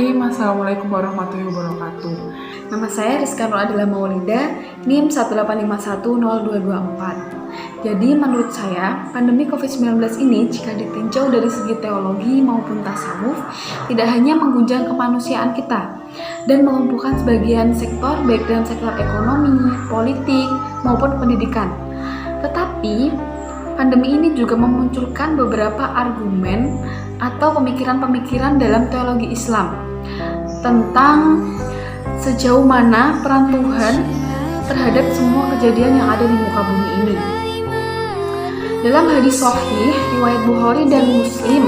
Bismillahirrahmanirrahim. Assalamualaikum warahmatullahi wabarakatuh. Nama saya Rizka Nur Adila Maulida, NIM 185102224. Jadi menurut saya, pandemi COVID-19 ini jika ditinjau dari segi teologi maupun tasawuf, tidak hanya mengguncang kemanusiaan kita dan melumpuhkan sebagian sektor baik dalam sektor ekonomi, politik, maupun pendidikan. Tetapi, pandemi ini juga memunculkan beberapa argumen atau pemikiran-pemikiran dalam teologi Islam tentang sejauh mana peran Tuhan terhadap semua kejadian yang ada di muka bumi ini. Dalam hadis sahih riwayat Bukhari dan Muslim,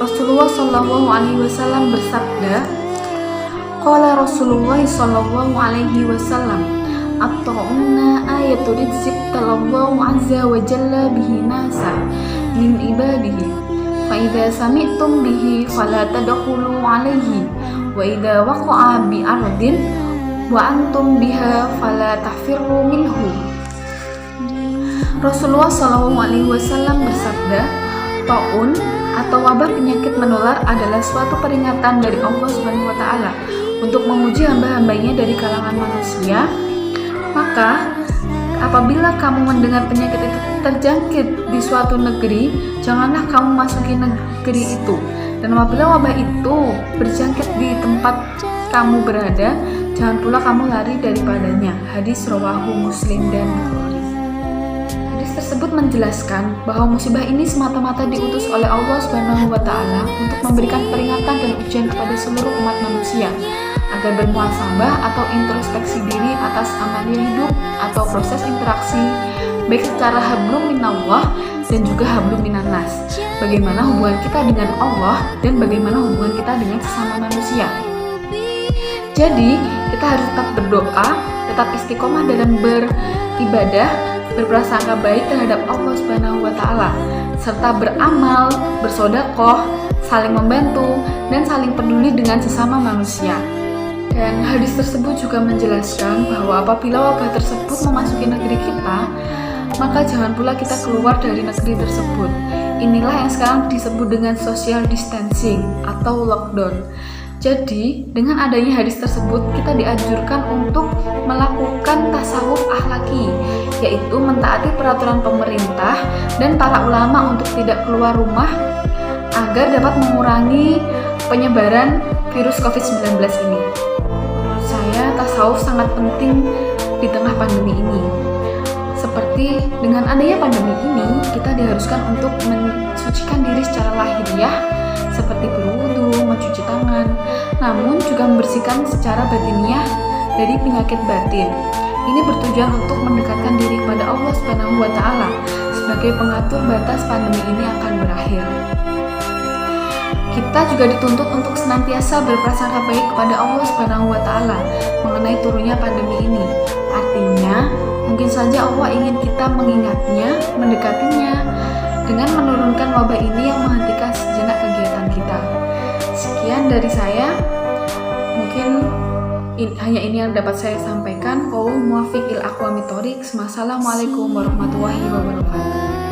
Rasulullah SAW bersabda, qala Rasulullah SAW, at-ta'unna ayatul rizq talallahu azza wa jalla bihi nasa min ibadihi fa idza sami'tum bihi fala tadkhulu alaihi wa idza waqa'a bi ardin wa antum biha fala tahfirru minhu. Rasulullah SAW bersabda, taun atau wabah penyakit menular adalah suatu peringatan dari Allah Subhanahu wa taala untuk menguji hamba-hambanya dari kalangan manusia. Maka apabila kamu mendengar penyakit itu terjangkit di suatu negeri, janganlah kamu masuki negeri itu. Dan apabila wabah itu berjangkit di tempat kamu berada, jangan pula kamu lari daripadanya. Hadis rawahu Muslim dan Bukhari. Hadis tersebut menjelaskan bahwa musibah ini semata-mata diutus oleh Allah Subhanahu wa taala untuk memberikan peringatan dan ujian kepada seluruh umat manusia agar bermuhasabah atau introspeksi diri atas amalia hidup atau proses interaksi baik secara hablum minallah dan juga hablum minannas. Bagaimana hubungan kita dengan Allah dan bagaimana hubungan kita dengan sesama manusia. Jadi, kita harus tetap berdoa, tetap istiqomah dalam beribadah, berprasangka baik terhadap Allah Subhanahu wa taala, serta beramal, bersedekah, saling membantu dan saling peduli dengan sesama manusia. Dan hadis tersebut juga menjelaskan bahwa apabila wabah tersebut memasuki negeri kita, maka jangan pula kita keluar dari negeri tersebut. Inilah yang sekarang disebut dengan social distancing atau lockdown. Jadi, dengan adanya hadis tersebut, kita dianjurkan untuk melakukan tasawuf akhlaki, yaitu mentaati peraturan pemerintah dan para ulama untuk tidak keluar rumah agar dapat mengurangi penyebaran virus COVID-19 ini. Menurut saya, tasawuf sangat penting di tengah pandemi ini. Seperti dengan adanya pandemi ini, kita diharuskan untuk mensucikan diri secara lahiriah, seperti berwudu, mencuci tangan, namun juga membersihkan secara batiniah dari penyakit batin. Ini bertujuan untuk mendekatkan diri kepada Allah Subhanahu wa taala sebagai pengatur batas pandemi ini akan berakhir. Kita juga dituntut untuk senantiasa berprasangka baik kepada Allah Subhanahu wa taala mengenai turunnya pandemi ini. Artinya, mungkin saja Allah ingin kita mengingatnya, mendekatinya dengan menurunkan wabah ini yang menghentikan sejenak kegiatan kita. Sekian dari saya. Mungkin hanya ini yang dapat saya sampaikan. Wassalamualaikum warahmatullahi wabarakatuh.